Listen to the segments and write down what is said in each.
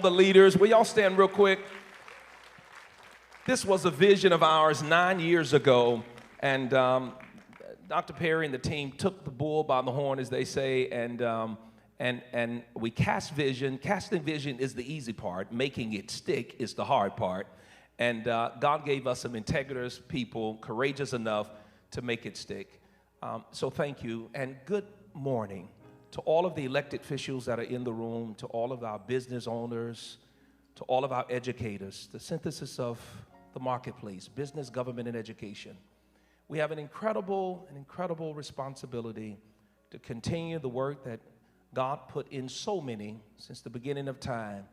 the leaders. Will y'all stand real quick? This was a vision of ours 9 years ago, and Dr. Perry and the team took the bull by the horn, as they say, and we cast vision. Casting vision is the easy part. Making it stick is the hard part. And God gave us some integrous people, courageous enough to make it stick. So thank you, and good morning to all of the elected officials that are in the room, to all of our business owners, to all of our educators, the synthesis of the marketplace, business, government, and education. We have an incredible responsibility to continue the work that God put in so many since the beginning of time,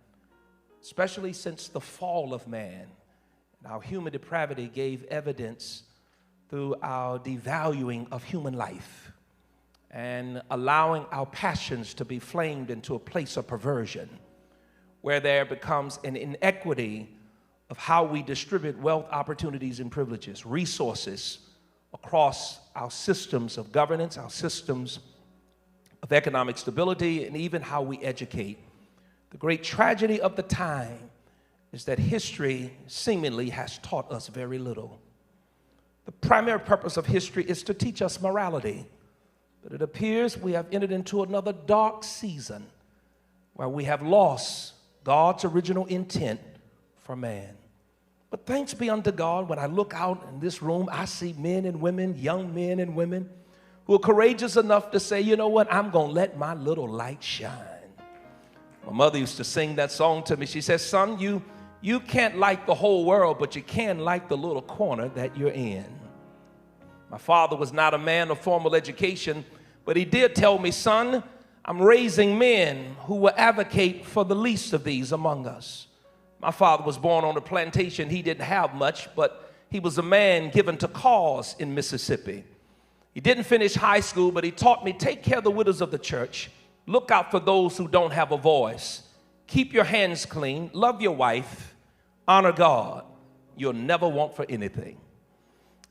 especially since the fall of man. And our human depravity gave evidence through our devaluing of human life and allowing our passions to be flamed into a place of perversion, where there becomes an inequity of how we distribute wealth, opportunities, and privileges, resources across our systems of governance, our systems of economic stability, and even how we educate. The great tragedy of the time is that history seemingly has taught us very little. The primary purpose of history is to teach us morality, but it appears we have entered into another dark season where we have lost God's original intent for man. But thanks be unto God, when I look out in this room, I see men and women, young men and women, who are courageous enough to say, you know what, I'm going to let my little light shine. My mother used to sing that song to me. She says, son, you can't light the whole world, but you can light the little corner that you're in. My father was not a man of formal education, but he did tell me, son, I'm raising men who will advocate for the least of these among us. My father was born on a plantation. He didn't have much, but he was a man given to cause in Mississippi. He didn't finish high school, but he taught me, take care of the widows of the church. Look out for those who don't have a voice. Keep your hands clean. Love your wife. Honor God. You'll never want for anything.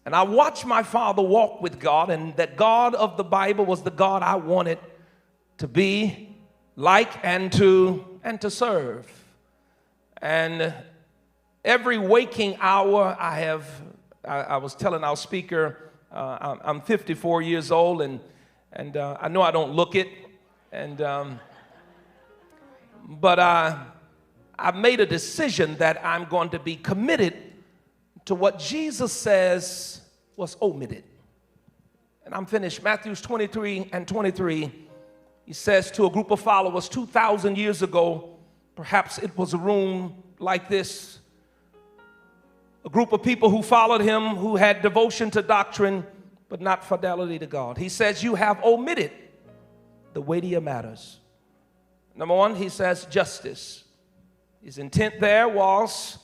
And I watched my father walk with God, and that God of the Bible was the God I wanted to be like and to serve. And every waking hour I was telling our speaker, I'm 54 years old, and I know I don't look it, but I've made a decision that I'm going to be committed to what Jesus says was omitted. And I'm finished. Matthew 23:23, he says to a group of followers 2,000 years ago, perhaps it was a room like this, a group of people who followed him, who had devotion to doctrine, but not fidelity to God. He says, you have omitted the weightier matters. Number one, he says justice. His intent there was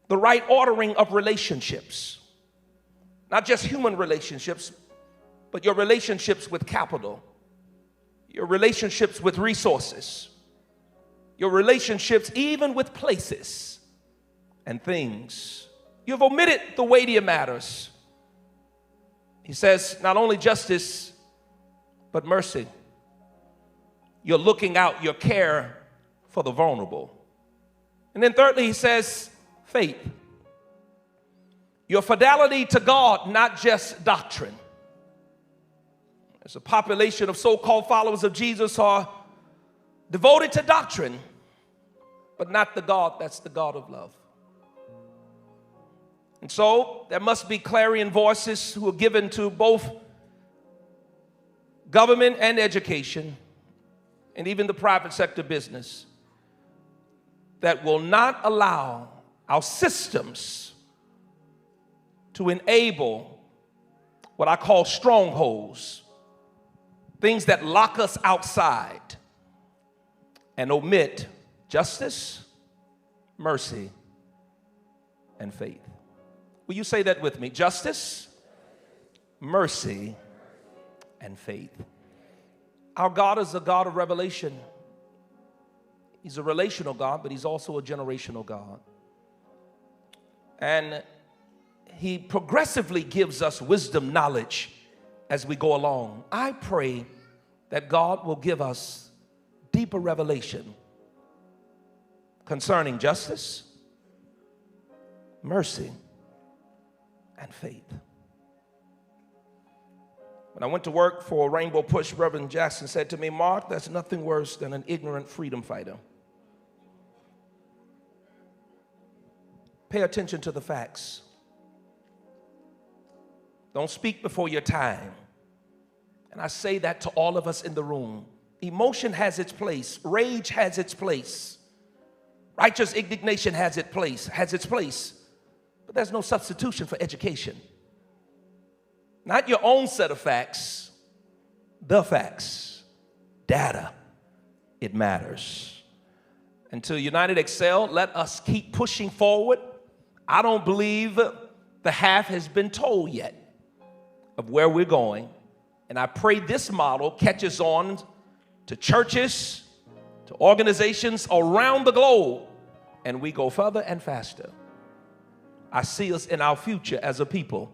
the right ordering of relationships, not just human relationships, but your relationships with capital, your relationships with resources, your relationships even with places and things. You've omitted the weightier matters. He says not only justice, but mercy. You're looking out, your care for the vulnerable. And then thirdly, he says faith. Your fidelity to God, not just doctrine. There's a population of so-called followers of Jesus who are devoted to doctrine, but not the God that's the God of love. And so there must be clarion voices who are given to both government and education, and even the private sector business, that will not allow our systems to enable what I call strongholds, things that lock us outside, and omit justice, mercy, and faith. Will you say that with me? Justice, mercy, and faith. Our God is a God of revelation. He's a relational God, but he's also a generational God. And he progressively gives us wisdom, knowledge as we go along. I pray that God will give us deeper revelation concerning justice, mercy, and faith. When I went to work for Rainbow Push, Reverend Jackson said to me, "Mark, that's nothing worse than an ignorant freedom fighter." Pay attention to the facts. Don't speak before your time. And I say that to all of us in the room. Emotion has its place. Rage has its place. Righteous indignation has its place. But there's no substitution for education. Not your own set of facts, the facts, data. It matters. Until United Excel, let us keep pushing forward. I don't believe the half has been told yet of where we're going. And I pray this model catches on to churches, to organizations around the globe, and we go further and faster. I see us in our future as a people,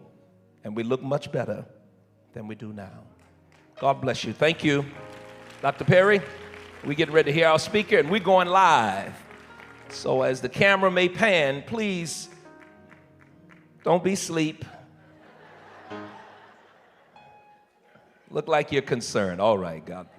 and we look much better than we do now. God bless you. Thank you, Dr. Perry. We're getting ready to hear our speaker, and we're going live. So as the camera may pan, please don't be asleep. Look like you're concerned. All right, God bless.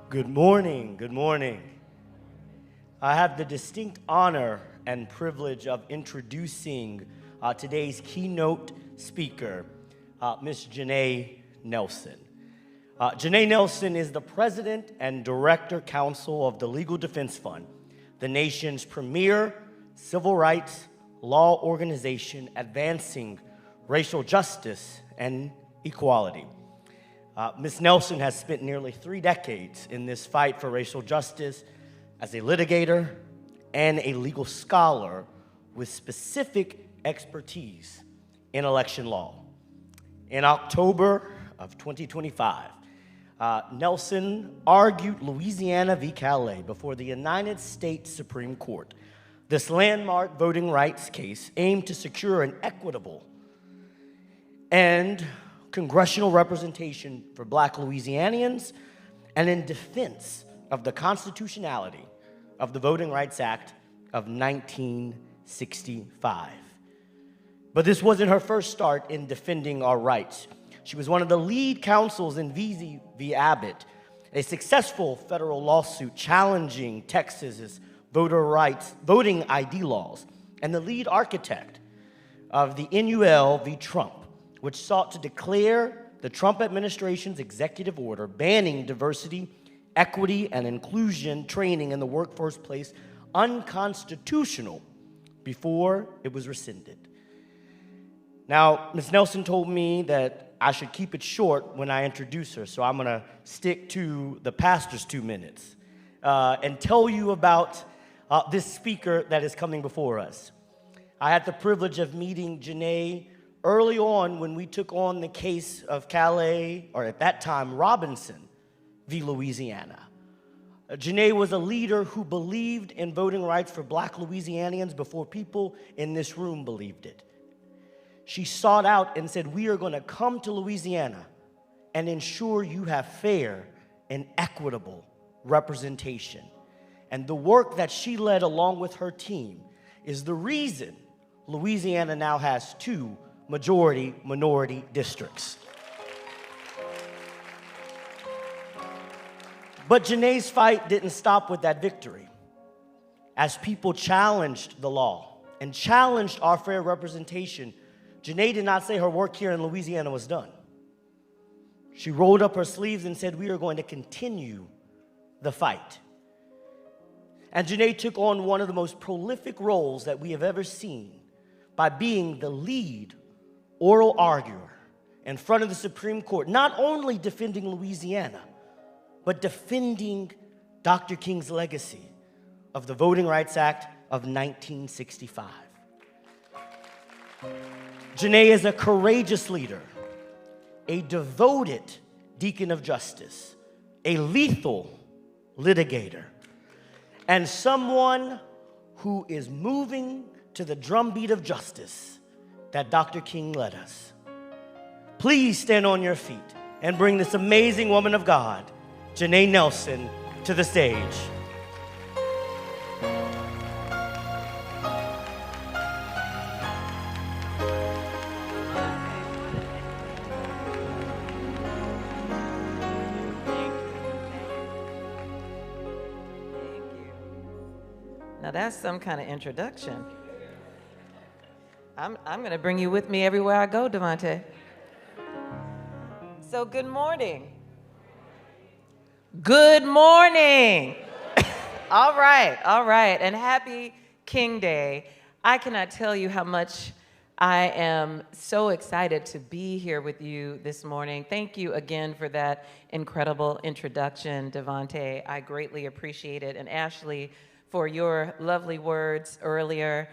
Good morning, good morning. I have the distinct honor and privilege of introducing today's keynote speaker, Ms. Janae Nelson. Janae Nelson is the president and director counsel of the Legal Defense Fund, the nation's premier civil rights law organization advancing racial justice and equality. Ms. Nelson has spent nearly 3 decades in this fight for racial justice as a litigator and a legal scholar with specific expertise in election law. In October of 2025, Nelson argued Louisiana v. Calais before the United States Supreme Court. This landmark voting rights case aimed to secure an equitable and congressional representation for Black Louisianians and in defense of the constitutionality of the Voting Rights Act of 1965. But this wasn't her first start in defending our rights. She was one of the lead counsels in Veazey v. Abbott, a successful federal lawsuit challenging Texas's voting ID laws, and the lead architect of the NUL v. Trump, which sought to declare the Trump administration's executive order banning diversity, equity, and inclusion training in the workforce place unconstitutional before it was rescinded. Now, Ms. Nelson told me that I should keep it short when I introduce her, so I'm going to stick to the pastor's 2 minutes and tell you about this speaker that is coming before us. I had the privilege of meeting Janae early on when we took on the case of Calais, or at that time, Robinson v. Louisiana. Janae was a leader who believed in voting rights for Black Louisianians before people in this room believed it. She sought out and said, "We are going to come to Louisiana and ensure you have fair and equitable representation." And the work that she led along with her team is the reason Louisiana now has 2 majority-minority districts. But Janae's fight didn't stop with that victory. As people challenged the law and challenged our fair representation, Janae did not say her work here in Louisiana was done. She rolled up her sleeves and said, "We are going to continue the fight." And Janae took on one of the most prolific roles that we have ever seen by being the lead oral arguer in front of the Supreme Court, not only defending Louisiana, but defending Dr. King's legacy of the Voting Rights Act of 1965. Janae is a courageous leader, a devoted deacon of justice, a lethal litigator, and someone who is moving to the drumbeat of justice that Dr. King led us. Please stand on your feet and bring this amazing woman of God, Janae Nelson, to the stage. Now that's some kind of introduction. I'm going to bring you with me everywhere I go, Devontae. So good morning. Good morning. All right. And happy King Day. I cannot tell you how much I am so excited to be here with you this morning. Thank you again for that incredible introduction, Devontae. I greatly appreciate it. And Ashley, for your lovely words earlier.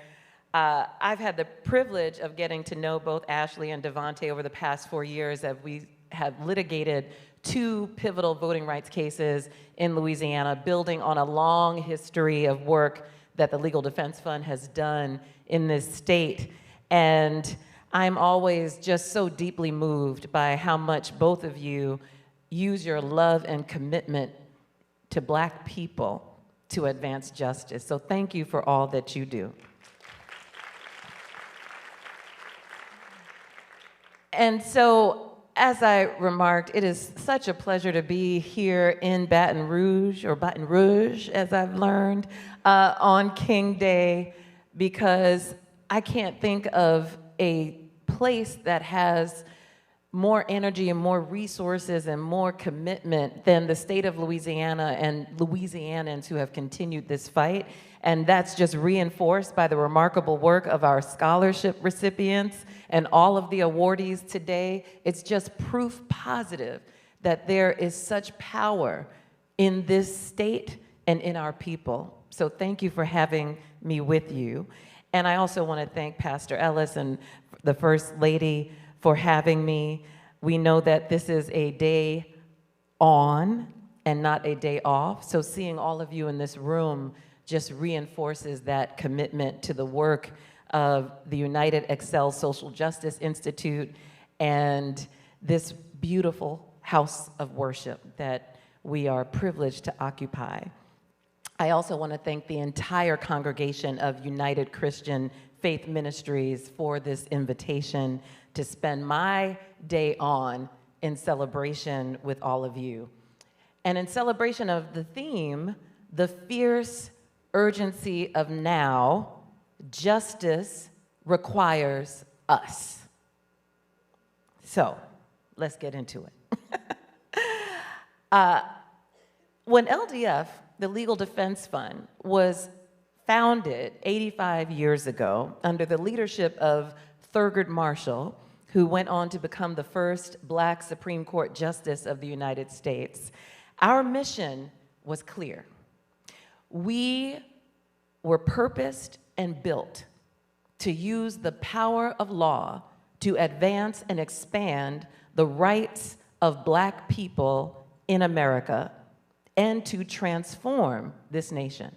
I've had the privilege of getting to know both Ashley and Devontae over the past 4 years as we have litigated 2 pivotal voting rights cases in Louisiana, building on a long history of work that the Legal Defense Fund has done in this state. And I'm always just so deeply moved by how much both of you use your love and commitment to Black people to advance justice. So thank you for all that you do. And so, as I remarked, it is such a pleasure to be here in Baton Rouge, or Baton Rouge, as I've learned, on King Day, because I can't think of a place that has more energy and more resources and more commitment than the state of Louisiana and Louisianans who have continued this fight. And that's just reinforced by the remarkable work of our scholarship recipients and all of the awardees today. It's just proof positive that there is such power in this state and in our people. So thank you for having me with you. And I also want to thank Pastor Ellis and the First Lady for having me. We know that this is a day on and not a day off. So seeing all of you in this room just reinforces that commitment to the work of the United Excel Social Justice Institute and this beautiful house of worship that we are privileged to occupy. I also want to thank the entire congregation of United Christian Faith Ministries for this invitation to spend my day on in celebration with all of you. And in celebration of the theme, the fierce urgency of now, justice requires us. So, let's get into it. When LDF, the Legal Defense Fund, was founded 85 years ago under the leadership of Thurgood Marshall, who went on to become the first Black Supreme Court Justice of the United States, our mission was clear. We were purposed and built to use the power of law to advance and expand the rights of Black people in America and to transform this nation.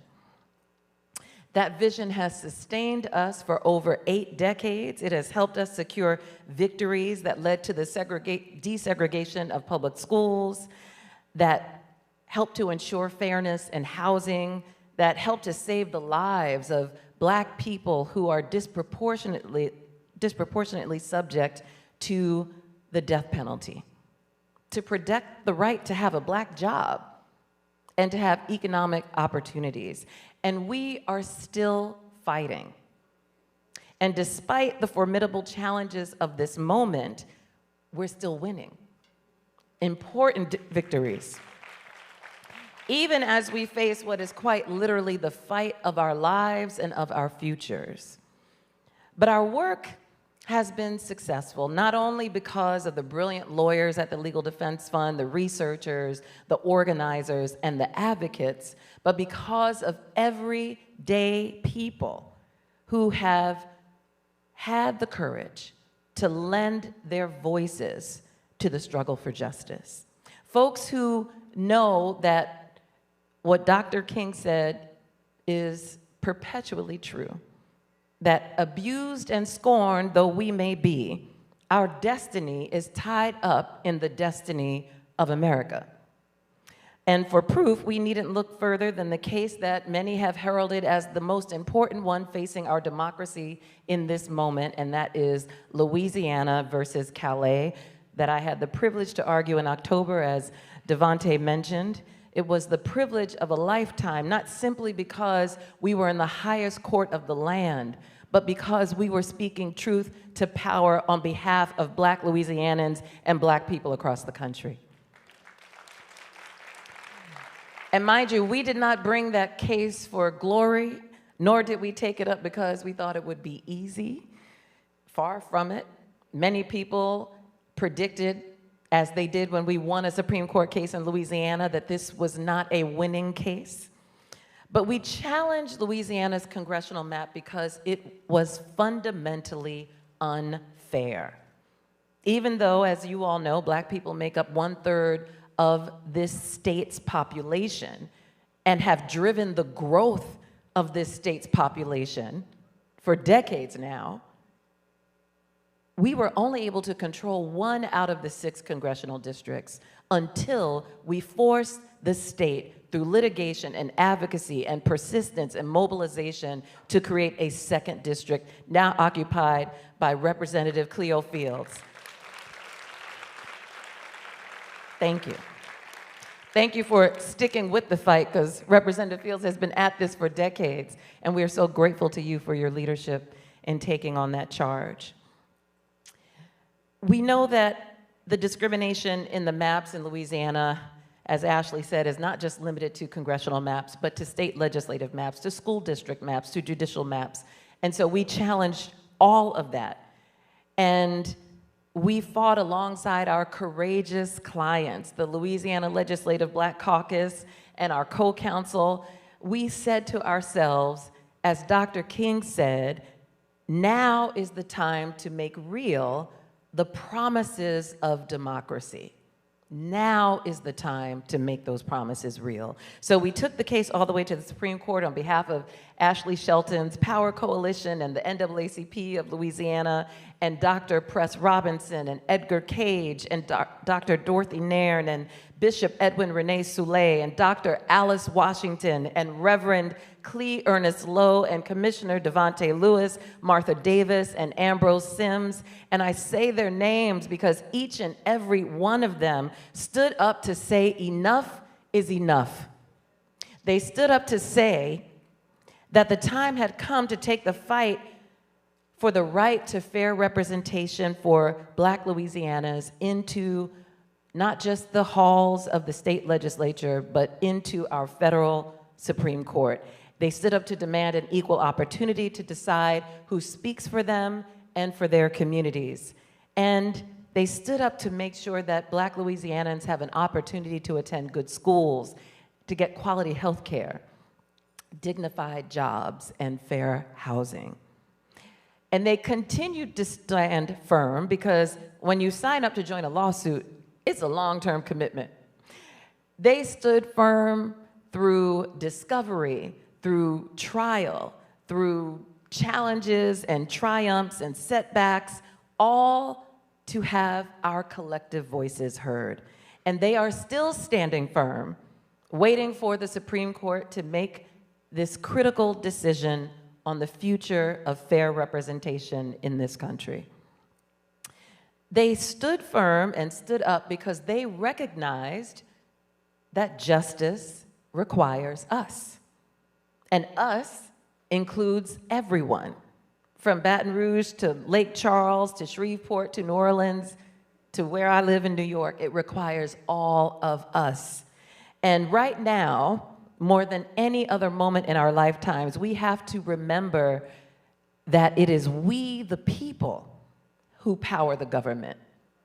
That vision has sustained us for over 8 decades. It has helped us secure victories that led to the desegregation of public schools, that helped to ensure fairness in housing, that helped to save the lives of Black people who are disproportionately subject to the death penalty, to protect the right to have a Black job and to have economic opportunities. And we are still fighting. And despite the formidable challenges of this moment, we're still winning. Important victories. Even as we face what is quite literally the fight of our lives and of our futures. But our work has been successful, not only because of the brilliant lawyers at the Legal Defense Fund, the researchers, the organizers, and the advocates, but because of everyday people who have had the courage to lend their voices to the struggle for justice. Folks who know that what Dr. King said is perpetually true, that abused and scorned though we may be, our destiny is tied up in the destiny of America. And for proof, we needn't look further than the case that many have heralded as the most important one facing our democracy in this moment, and that is Louisiana versus Calais, that I had the privilege to argue in October, as Devontae mentioned. It was the privilege of a lifetime, not simply because we were in the highest court of the land, but because we were speaking truth to power on behalf of Black Louisianans and Black people across the country. And mind you, we did not bring that case for glory, nor did we take it up because we thought it would be easy. Far from it. Many people predicted, as they did when we won a Supreme Court case in Louisiana, that this was not a winning case. But we challenged Louisiana's congressional map because it was fundamentally unfair. Even though, as you all know, Black people make up 1/3 of this state's population and have driven the growth of this state's population for decades now, we were only able to control 1 out of the 6 congressional districts until we forced the state through litigation and advocacy and persistence and mobilization to create a 2nd district, now occupied by Representative Cleo Fields. Thank you. Thank you for sticking with the fight, because Representative Fields has been at this for decades, and we are so grateful to you for your leadership in taking on that charge. We know that the discrimination in the maps in Louisiana, as Ashley said, is not just limited to congressional maps, but to state legislative maps, to school district maps, to judicial maps. And so we challenged all of that. And we fought alongside our courageous clients, the Louisiana Legislative Black Caucus and our co-counsel. We said to ourselves, as Dr. King said, now is the time to make real the promises of democracy. Now is the time to make those promises real. So we took the case all the way to the Supreme Court on behalf of Ashley Shelton's Power Coalition and the NAACP of Louisiana, and Dr. Press Robinson and Edgar Cage and Dr. Dorothy Nairn and Bishop Edwin Renee Soule and Dr. Alice Washington and Reverend Clee Ernest Lowe and Commissioner Devontae Lewis, Martha Davis, and Ambrose Sims. And I say their names because each and every one of them stood up to say enough is enough. They stood up to say that the time had come to take the fight for the right to fair representation for Black Louisianas into not just the halls of the state legislature, but into our federal Supreme Court. They stood up to demand an equal opportunity to decide who speaks for them and for their communities. And they stood up to make sure that Black Louisianans have an opportunity to attend good schools, to get quality health care, dignified jobs, and fair housing. And they continued to stand firm, because when you sign up to join a lawsuit, it's a long-term commitment. They stood firm through discovery, through trial, through challenges and triumphs and setbacks, all to have our collective voices heard. And they are still standing firm, waiting for the Supreme Court to make this critical decision on the future of fair representation in this country. They stood firm and stood up because they recognized that justice requires us. And us includes everyone, from Baton Rouge to Lake Charles to Shreveport to New Orleans to where I live in New York. It requires all of us. And right now, more than any other moment in our lifetimes, we have to remember that it is we, the people, who power the government.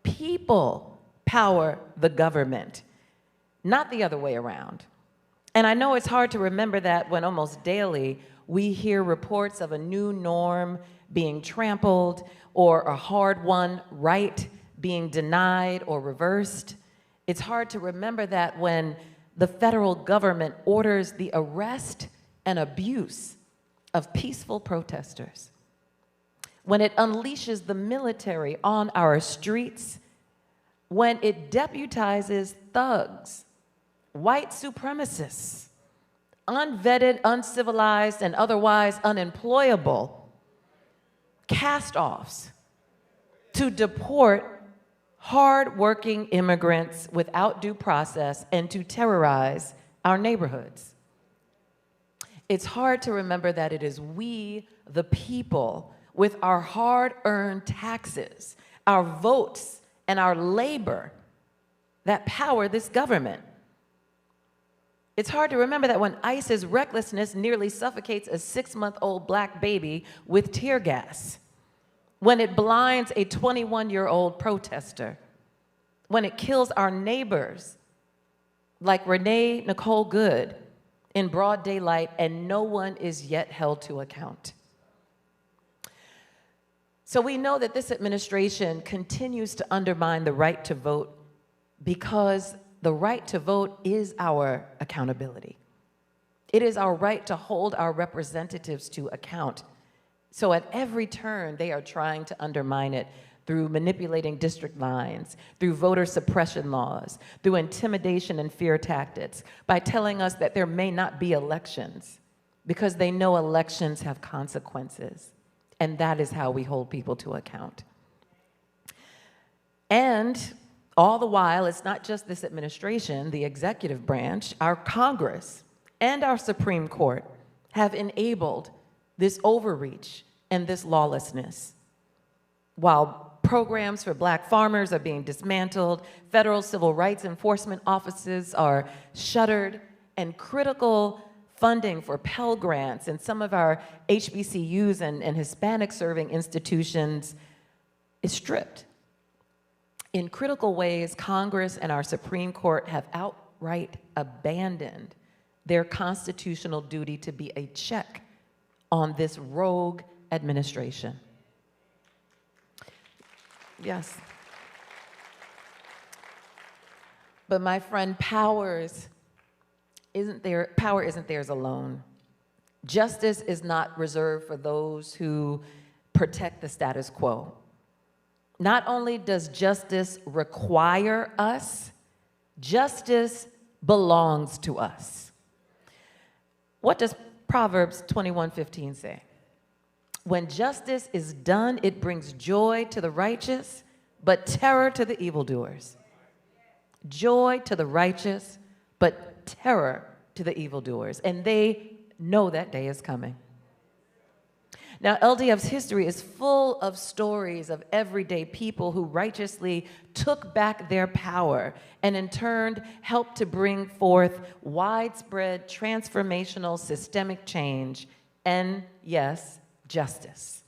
People power the government, not the other way around. And I know it's hard to remember that when almost daily we hear reports of a new norm being trampled or a hard-won right being denied or reversed. It's hard to remember that when the federal government orders the arrest and abuse of peaceful protesters, when it unleashes the military on our streets, when it deputizes thugs, white supremacists, unvetted, uncivilized, and otherwise unemployable cast-offs to deport hard-working immigrants without due process and to terrorize our neighborhoods. It's hard to remember that it is we, the people, with our hard-earned taxes, our votes, and our labor that power this government. It's hard to remember that when ICE's recklessness nearly suffocates a 6-month-old black baby with tear gas, when it blinds a 21-year-old protester, when it kills our neighbors like Renee Nicole Good in broad daylight and no one is yet held to account. So we know that this administration continues to undermine the right to vote because the right to vote is our accountability. It is our right to hold our representatives to account. So at every turn, they are trying to undermine it through manipulating district lines, through voter suppression laws, through intimidation and fear tactics, by telling us that there may not be elections because they know elections have consequences. And that is how we hold people to account. And all the while, it's not just this administration, the executive branch, our Congress, and our Supreme Court have enabled this overreach and this lawlessness. While programs for black farmers are being dismantled, federal civil rights enforcement offices are shuttered, and critical funding for Pell Grants and some of our HBCUs and Hispanic-serving institutions is stripped. In critical ways, Congress and our Supreme Court have outright abandoned their constitutional duty to be a check on this rogue administration. Yes. But my friend, power isn't theirs alone. Justice is not reserved for those who protect the status quo. Not only does justice require us, justice belongs to us. What does Proverbs 21:15 say? When justice is done, it brings joy to the righteous, but terror to the evildoers. Joy to the righteous, but terror to the evildoers. And they know that day is coming. Now, LDF's history is full of stories of everyday people who righteously took back their power and in turn helped to bring forth widespread transformational systemic change and, yes, justice.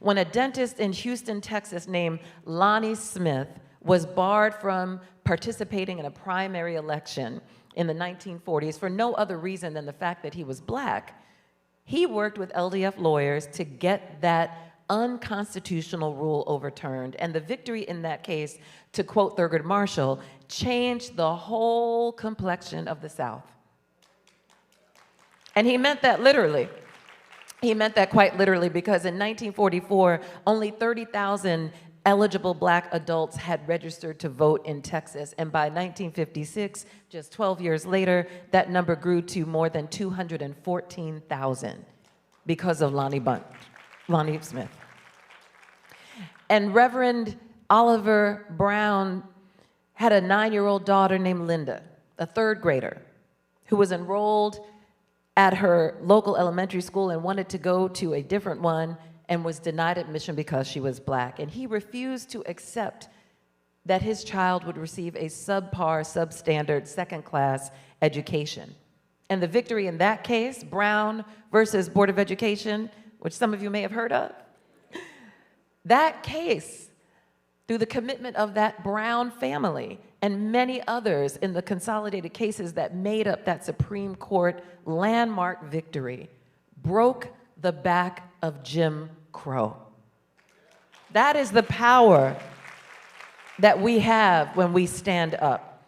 When a dentist in Houston, Texas named Lonnie Smith was barred from participating in a primary election in the 1940s for no other reason than the fact that he was black, he worked with LDF lawyers to get that unconstitutional rule overturned. And the victory in that case, to quote Thurgood Marshall, changed the whole complexion of the South. And he meant that literally. He meant that quite literally because in 1944, only 30,000 eligible black adults had registered to vote in Texas. And by 1956, just 12 years later, that number grew to more than 214,000 because of Lonnie Smith. And Reverend Oliver Brown had a 9-year-old daughter named Linda, a 3rd grader, who was enrolled at her local elementary school and wanted to go to a different one and was denied admission because she was black. And he refused to accept that his child would receive a subpar, substandard, second-class education. And the victory in that case, Brown versus Board of Education, which some of you may have heard of, that case through the commitment of that Brown family and many others in the consolidated cases that made up that Supreme Court landmark victory, broke the back of Jim Crow. That is the power that we have when we stand up.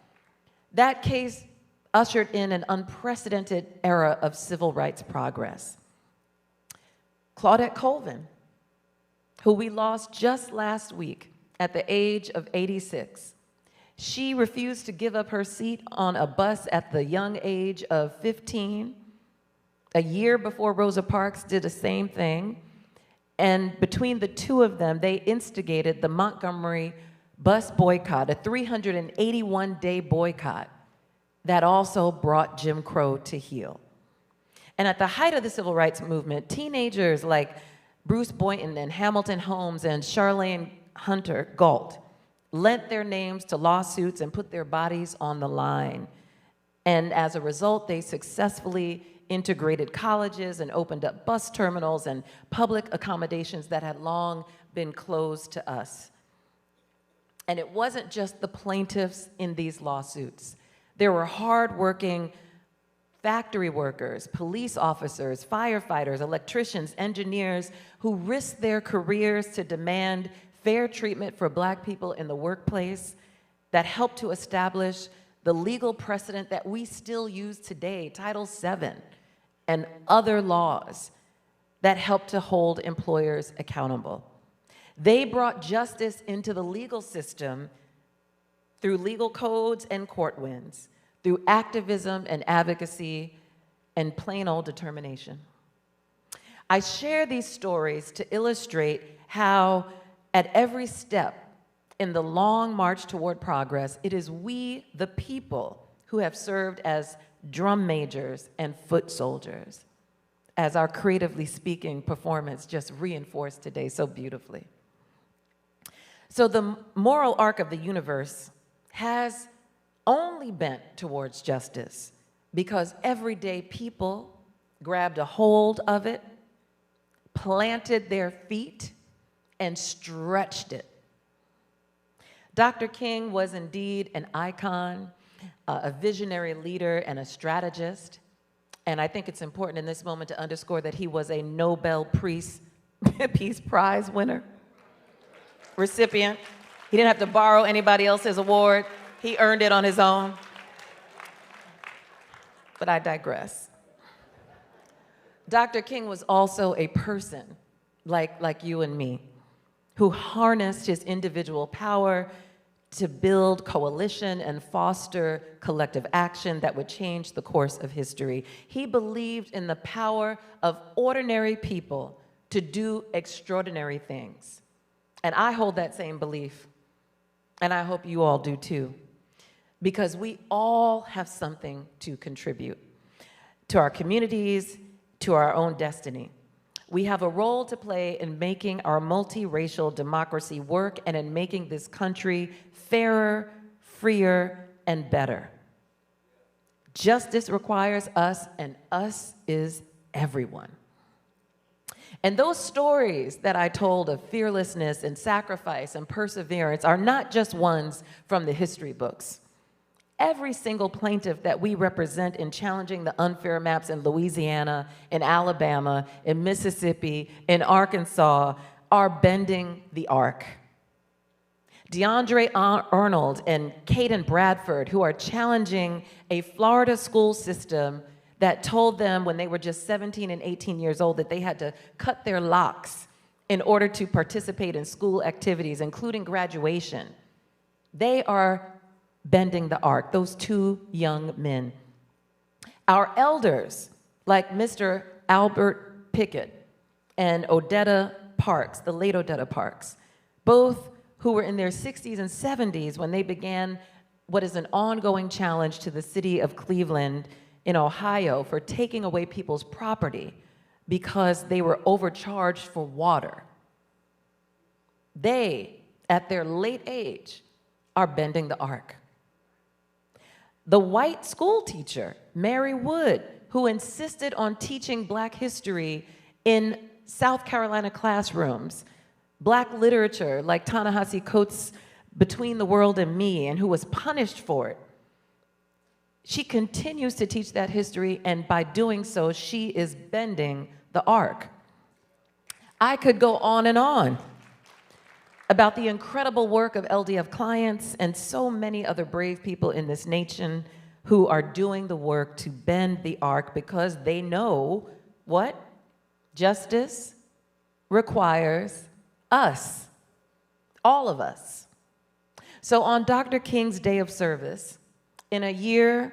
That case ushered in an unprecedented era of civil rights progress. Claudette Colvin, who we lost just last week at the age of 86, she refused to give up her seat on a bus at the young age of 15, a year before Rosa Parks did the same thing. And between the two of them, they instigated the Montgomery bus boycott, a 381-day boycott that also brought Jim Crow to heel. And at the height of the civil rights movement, teenagers like Bruce Boynton and Hamilton Holmes and Charlene Hunter Galt lent their names to lawsuits and put their bodies on the line. And as a result, they successfully integrated colleges and opened up bus terminals and public accommodations that had long been closed to us. And it wasn't just the plaintiffs in these lawsuits. There were hardworking factory workers, police officers, firefighters, electricians, engineers who risked their careers to demand fair treatment for Black people in the workplace that helped to establish the legal precedent that we still use today, Title VII, and other laws that help to hold employers accountable. They brought justice into the legal system through legal codes and court wins, through activism and advocacy and plain old determination. I share these stories to illustrate how at every step in the long march toward progress, it is we, the people, who have served as drum majors and foot soldiers, as our creatively speaking performance just reinforced today so beautifully. So the moral arc of the universe has only bent towards justice because everyday people grabbed a hold of it, planted their feet, and stretched it. Dr. King was indeed an icon, a visionary leader, and a strategist. And I think it's important in this moment to underscore that he was a Nobel Peace Prize winner, recipient. He didn't have to borrow anybody else's award. He earned it on his own. But I digress. Dr. King was also a person like you and me, who harnessed his individual power to build coalition and foster collective action that would change the course of history. He believed in the power of ordinary people to do extraordinary things. And I hold that same belief, and I hope you all do too, because we all have something to contribute to our communities, to our own destiny. We have a role to play in making our multiracial democracy work and in making this country fairer, freer, and better. Justice requires us, and us is everyone. And those stories that I told of fearlessness and sacrifice and perseverance are not just ones from the history books. Every single plaintiff that we represent in challenging the unfair maps in Louisiana, in Alabama, in Mississippi, in Arkansas, are bending the arc. DeAndre Arnold and Caden Bradford, who are challenging a Florida school system that told them when they were just 17 and 18 years old that they had to cut their locks in order to participate in school activities, including graduation. They are bending the arc, those two young men. Our elders, like Mr. Albert Pickett and Odetta Parks, the late Odetta Parks, both who were in their 60s and 70s when they began what is an ongoing challenge to the city of Cleveland in Ohio for taking away people's property because they were overcharged for water. They, at their late age, are bending the arc. The white school teacher, Mary Wood, who insisted on teaching Black history in South Carolina classrooms Black literature like Ta-Nehisi Coates' Between the World and Me, and who was punished for it. She continues to teach that history, and by doing so, she is bending the arc. I could go on and on about the incredible work of LDF clients and so many other brave people in this nation who are doing the work to bend the arc because they know what? Justice requires us, all of us. So on Dr. King's day of service, in a year,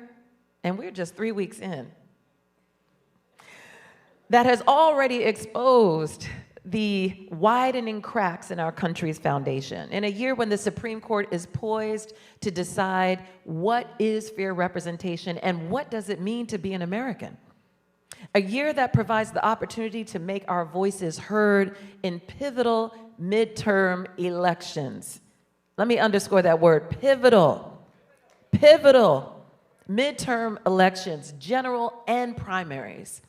and we're just 3 weeks in, that has already exposed the widening cracks in our country's foundation. In a year when the Supreme Court is poised to decide what is fair representation and what does it mean to be an American. A year that provides the opportunity to make our voices heard in pivotal midterm elections. Let me underscore that word, pivotal. Pivotal midterm elections, general and primaries.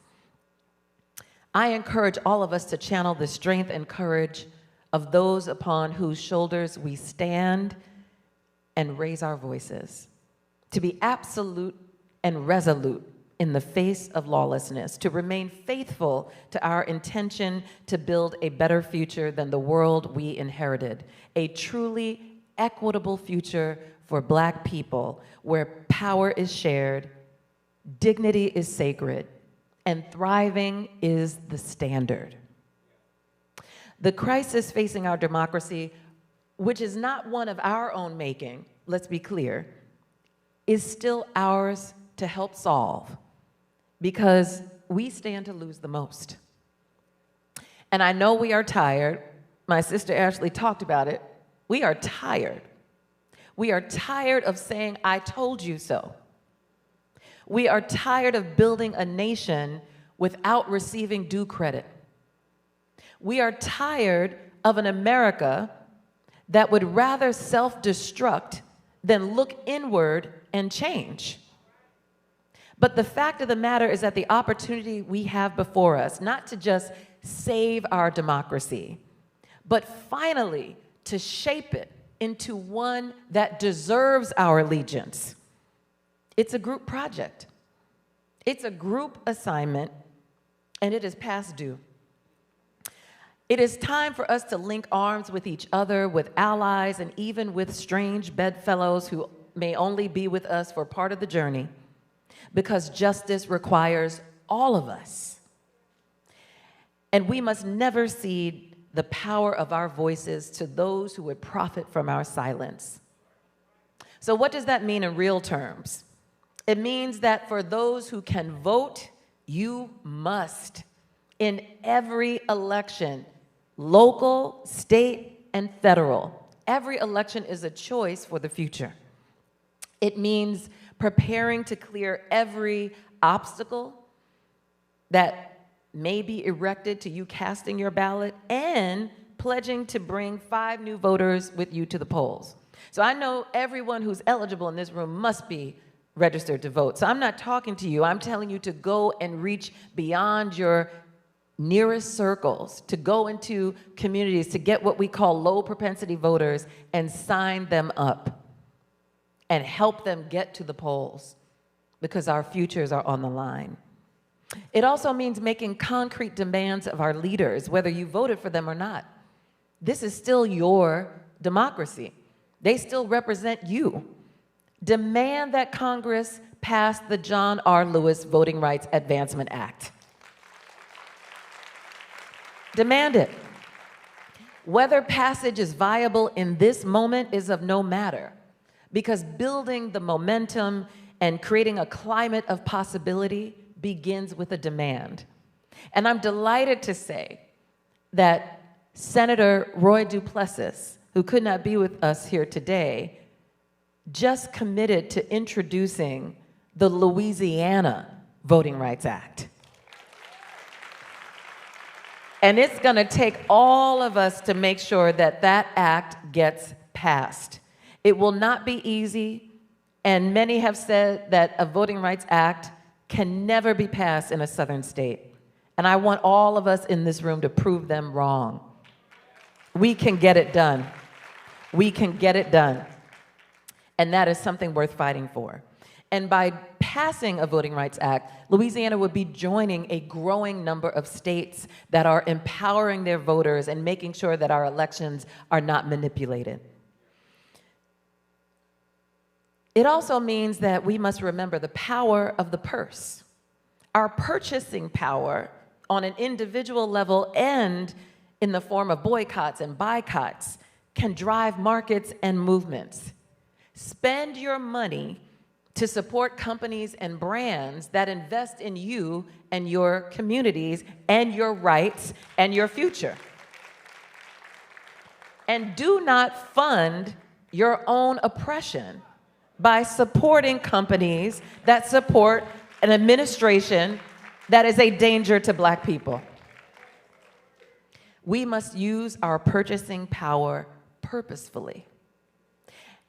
I encourage all of us to channel the strength and courage of those upon whose shoulders we stand and raise our voices, to be absolute and resolute in the face of lawlessness, to remain faithful to our intention to build a better future than the world we inherited, a truly equitable future for Black people where power is shared, dignity is sacred, and thriving is the standard. The crisis facing our democracy, which is not one of our own making, let's be clear, is still ours to help solve because we stand to lose the most. And I know we are tired. My sister Ashley talked about it. We are tired. We are tired of saying, I told you so. We are tired of building a nation without receiving due credit. We are tired of an America that would rather self-destruct than look inward and change. But the fact of the matter is that the opportunity we have before us, not to just save our democracy, but finally to shape it into one that deserves our allegiance. It's a group project. It's a group assignment, and it is past due. It is time for us to link arms with each other, with allies, and even with strange bedfellows who may only be with us for part of the journey, because justice requires all of us. And we must never cede the power of our voices to those who would profit from our silence. So what does that mean in real terms? It means that for those who can vote, you must, in every election, local, state, and federal. Every election is a choice for the future. It means preparing to clear every obstacle that may be erected to you casting your ballot and pledging to bring 5 new voters with you to the polls. So I know everyone who's eligible in this room must be registered to vote. So I'm not talking to you. I'm telling you to go and reach beyond your nearest circles, to go into communities, to get what we call low propensity voters and sign them up and help them get to the polls because our futures are on the line. It also means making concrete demands of our leaders, whether you voted for them or not. This is still your democracy. They still represent you. Demand that Congress pass the John R. Lewis Voting Rights Advancement Act. Demand it. Whether passage is viable in this moment is of no matter, because building the momentum and creating a climate of possibility begins with a demand. And I'm delighted to say that Senator Roy Duplessis, who could not be with us here today, just committed to introducing the Louisiana Voting Rights Act. And it's going to take all of us to make sure that that act gets passed. It will not be easy, and many have said that a Voting Rights Act can never be passed in a southern state. And I want all of us in this room to prove them wrong. We can get it done. We can get it done. And that is something worth fighting for. And by passing a Voting Rights Act, Louisiana would be joining a growing number of states that are empowering their voters and making sure that our elections are not manipulated. It also means that we must remember the power of the purse. Our purchasing power on an individual level and in the form of boycotts and boycotts can drive markets and movements. Spend your money to support companies and brands that invest in you and your communities and your rights and your future. And do not fund your own oppression by supporting companies that support an administration that is a danger to Black people. We must use our purchasing power purposefully.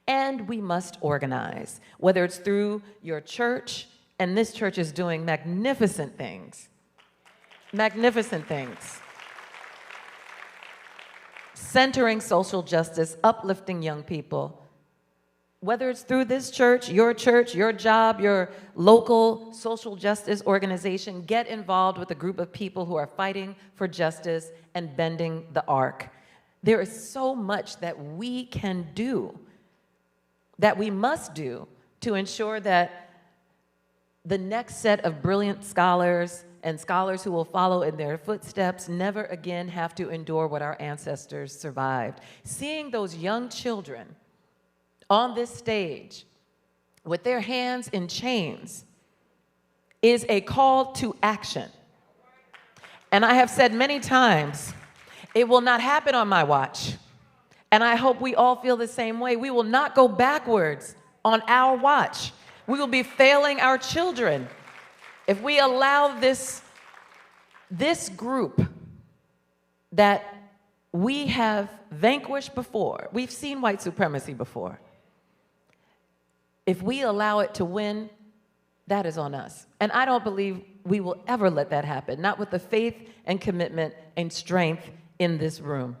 And we must organize, whether it's through your church, and this church is doing magnificent things. Magnificent things. Centering social justice, uplifting young people. Whether it's through this church, your job, your local social justice organization, get involved with a group of people who are fighting for justice and bending the arc. There is so much that we can do, that we must do, to ensure that the next set of brilliant scholars and scholars who will follow in their footsteps never again have to endure what our ancestors survived. Seeing those young children on this stage with their hands in chains is a call to action. And I have said many times, it will not happen on my watch. And I hope we all feel the same way. We will not go backwards on our watch. We will be failing our children if we allow this group that we have vanquished before. We've seen white supremacy before. If we allow it to win, that is on us. And I don't believe we will ever let that happen, not with the faith and commitment and strength in this room.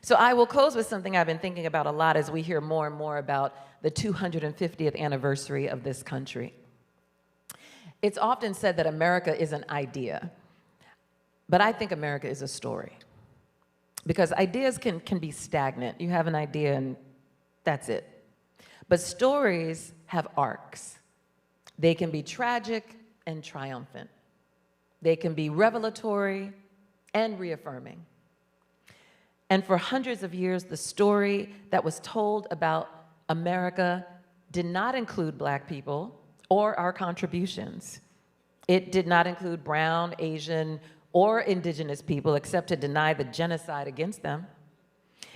So I will close with something I've been thinking about a lot as we hear more and more about the 250th anniversary of this country. It's often said that America is an idea, but I think America is a story. Because ideas can be stagnant. You have an idea and that's it. But stories have arcs. They can be tragic and triumphant. They can be revelatory and reaffirming. And for hundreds of years, the story that was told about America did not include Black people or our contributions. It did not include brown, Asian, or indigenous people, except to deny the genocide against them.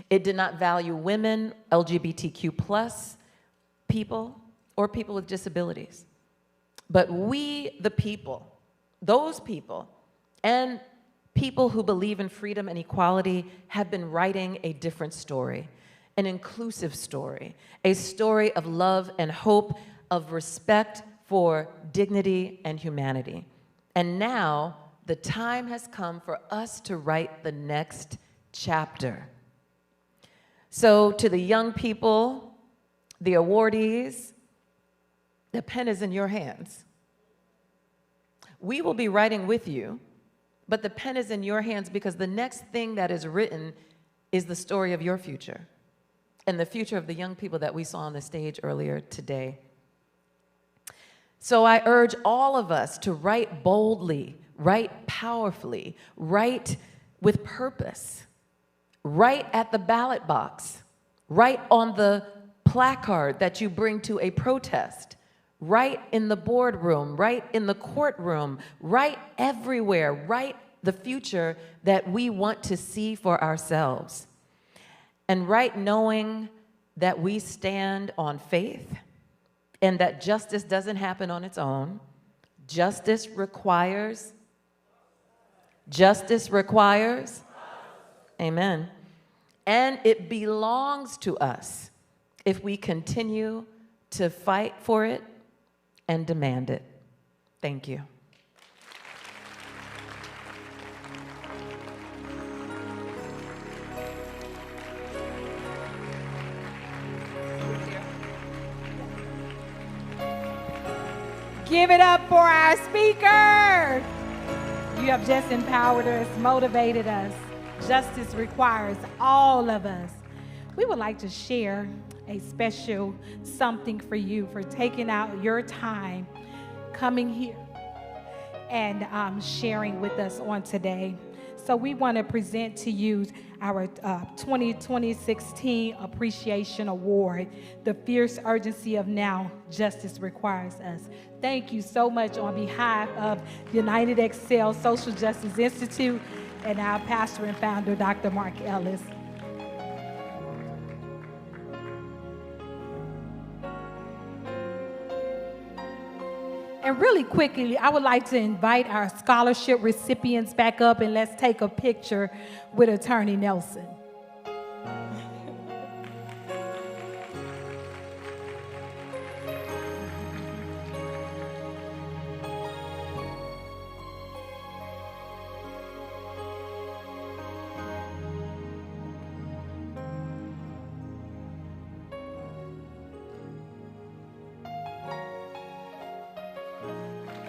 It did not value women, LGBTQ+ people, or people with disabilities. But we, the people, those people, and people who believe in freedom and equality have been writing a different story, an inclusive story, a story of love and hope, of respect for dignity and humanity. And now, the time has come for us to write the next chapter. So to the young people, the awardees, the pen is in your hands. We will be writing with you, but the pen is in your hands because the next thing that is written is the story of your future and the future of the young people that we saw on the stage earlier today. So I urge all of us to write boldly, write powerfully, write with purpose, write at the ballot box, write on the placard that you bring to a protest, write in the boardroom, write in the courtroom, write everywhere, write the future that we want to see for ourselves. And write knowing that we stand on faith and that justice doesn't happen on its own. Justice requires, amen. And it belongs to us if we continue to fight for it and demand it. Thank you. Give it up for our speaker. You have just empowered us, motivated us. Justice requires all of us. We would like to share a special something for you for taking out your time, coming here and sharing with us on today. So we want to present to you our 2016 Appreciation Award, The Fierce Urgency of Now, Justice Requires Us. Thank you so much on behalf of United Excel Social Justice Institute and our pastor and founder, Dr. Mark Ellis. And really quickly, I would like to invite our scholarship recipients back up and let's take a picture with Attorney Nelson.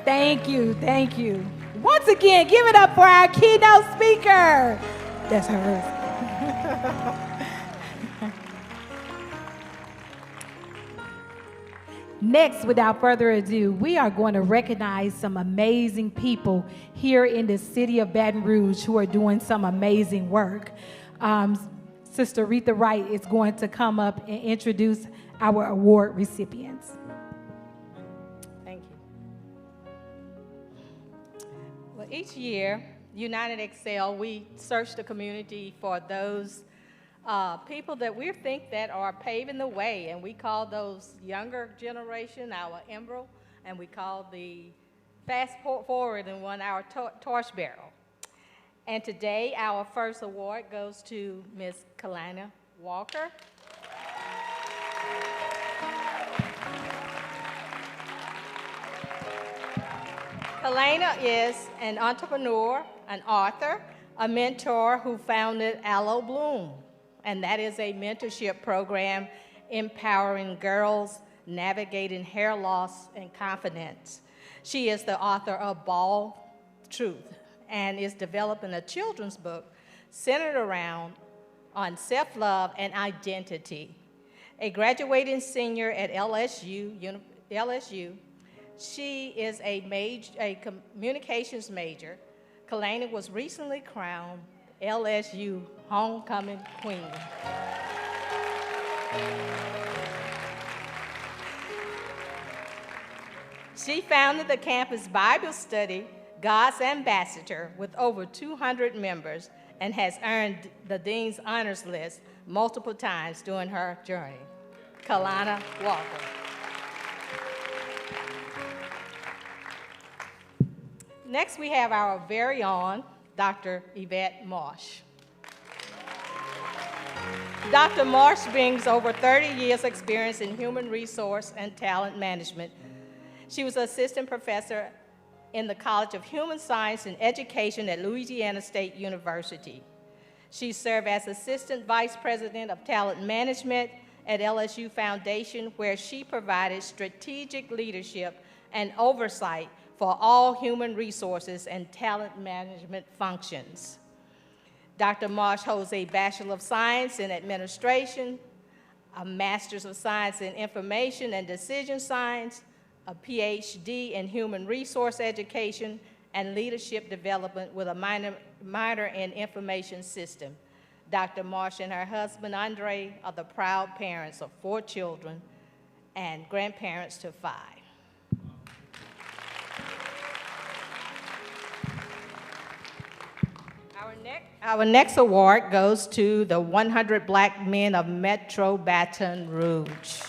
Thank you, thank you. Once again, give it up for our keynote speaker. That's hers. Next, without further ado, we are going to recognize some amazing people here in the city of Baton Rouge who are doing some amazing work. Sister Retha Wright is going to come up and introduce our award recipients. Each year, United Excel, we search the community for those people that we think that are paving the way, and we call those younger generation our Emerald, and we call the fast forward and one our Torchbearer. And today, our first award goes to Ms. Kalina Walker. Kalina is an entrepreneur, an author, a mentor who founded Aloe Bloom, and that is a mentorship program empowering girls navigating hair loss and confidence. She is the author of Bald Truth and is developing a children's book centered around on self-love and identity. A graduating senior at LSU, she is a communications major. Kalina was recently crowned LSU Homecoming Queen. She founded the campus Bible study, God's Ambassador, with over 200 members and has earned the Dean's Honors List multiple times during her journey. Kalina Walker. Next, we have our very own Dr. Yvette Marsh. Dr. Marsh brings over 30 years experience in human resource and talent management. She was assistant professor in the College of Human Science and Education at Louisiana State University. She served as assistant vice president of talent management at LSU Foundation, where she provided strategic leadership and oversight for all human resources and talent management functions. Dr. Marsh holds a Bachelor of Science in Administration, a Master's of Science in Information and Decision Science, a PhD in Human Resource Education and Leadership Development with a minor in Information System. Dr. Marsh and her husband, Andre, are the proud parents of 4 children and grandparents to 5. Our next award goes to the 100 Black Men of Metro Baton Rouge.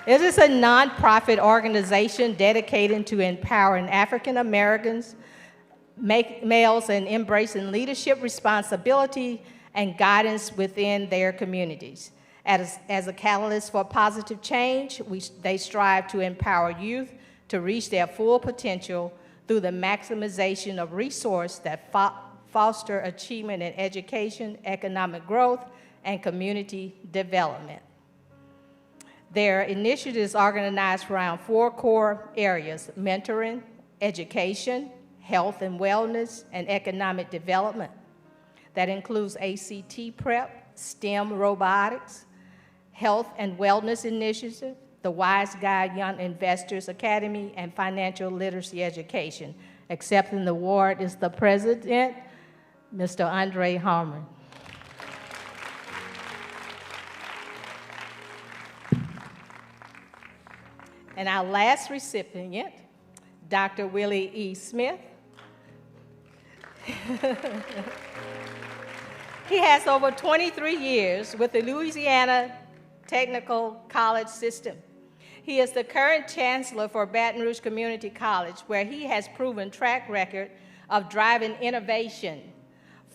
It is a nonprofit organization dedicated to empowering African Americans, males, and embracing leadership responsibility and guidance within their communities. As a catalyst for positive change, they strive to empower youth to reach their full potential through the maximization of resources that foster achievement in education, economic growth, and community development. Their initiatives organized around 4 core areas: mentoring, education, health and wellness, and economic development. That includes ACT prep, STEM robotics, health and wellness initiative, the Wise Guide Young Investors Academy, and financial literacy education. Accepting the award is the president, Mr. Andre Harmon. And our last recipient, Dr. Willie E. Smith. He has over 23 years with the Louisiana Technical College System. He is the current chancellor for Baton Rouge Community College, where he has proven track record of driving innovation,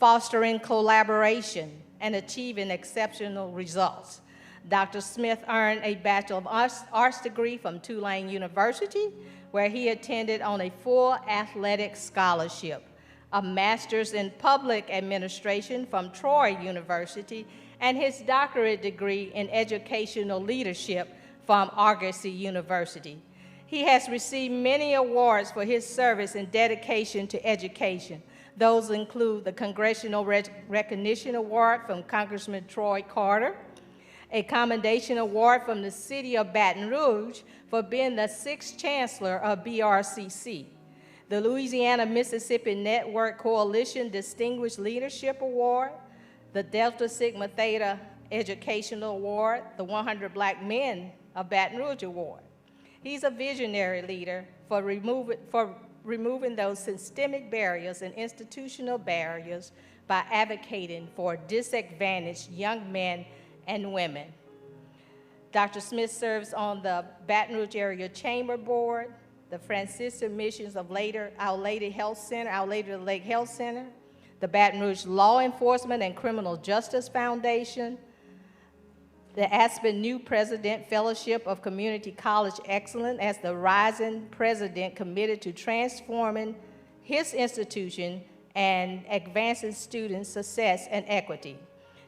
fostering collaboration, and achieving exceptional results. Dr. Smith earned a Bachelor of Arts degree from Tulane University, where he attended on a full athletic scholarship, a master's in public administration from Troy University, and his doctorate degree in educational leadership from Argosy University. He has received many awards for his service and dedication to education. Those include the Congressional Recognition Award from Congressman Troy Carter, a Commendation Award from the City of Baton Rouge for being the 6th Chancellor of BRCC, the Louisiana-Mississippi Network Coalition Distinguished Leadership Award, the Delta Sigma Theta Educational Award, the 100 Black Men of Baton Rouge Award. He's a visionary leader for removing those systemic barriers and institutional barriers by advocating for disadvantaged young men and women. Dr. Smith serves on the Baton Rouge Area Chamber Board, the Franciscan Missions of Our Lady Health Center, Our Lady of the Lake Health Center, the Baton Rouge Law Enforcement and Criminal Justice Foundation, the Aspen New President Fellowship of Community College Excellence as the rising president committed to transforming his institution and advancing student success and equity.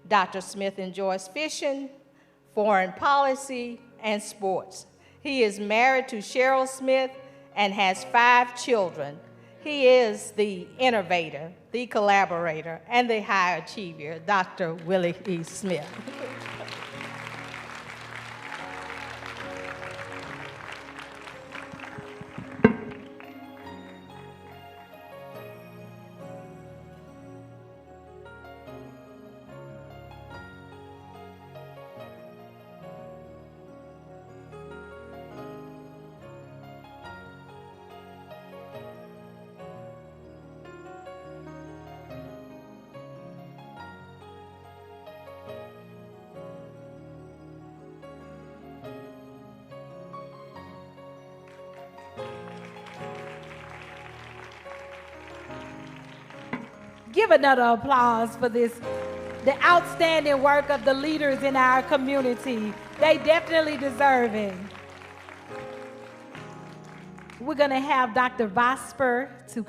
Dr. Smith enjoys fishing, foreign policy, and sports. He is married to Cheryl Smith and has 5 children. He is the innovator, the collaborator, and the high achiever, Dr. Willie E. Smith. Give another applause for this, the outstanding work of the leaders in our community. They definitely deserve it. We're going to have Dr. Vosper to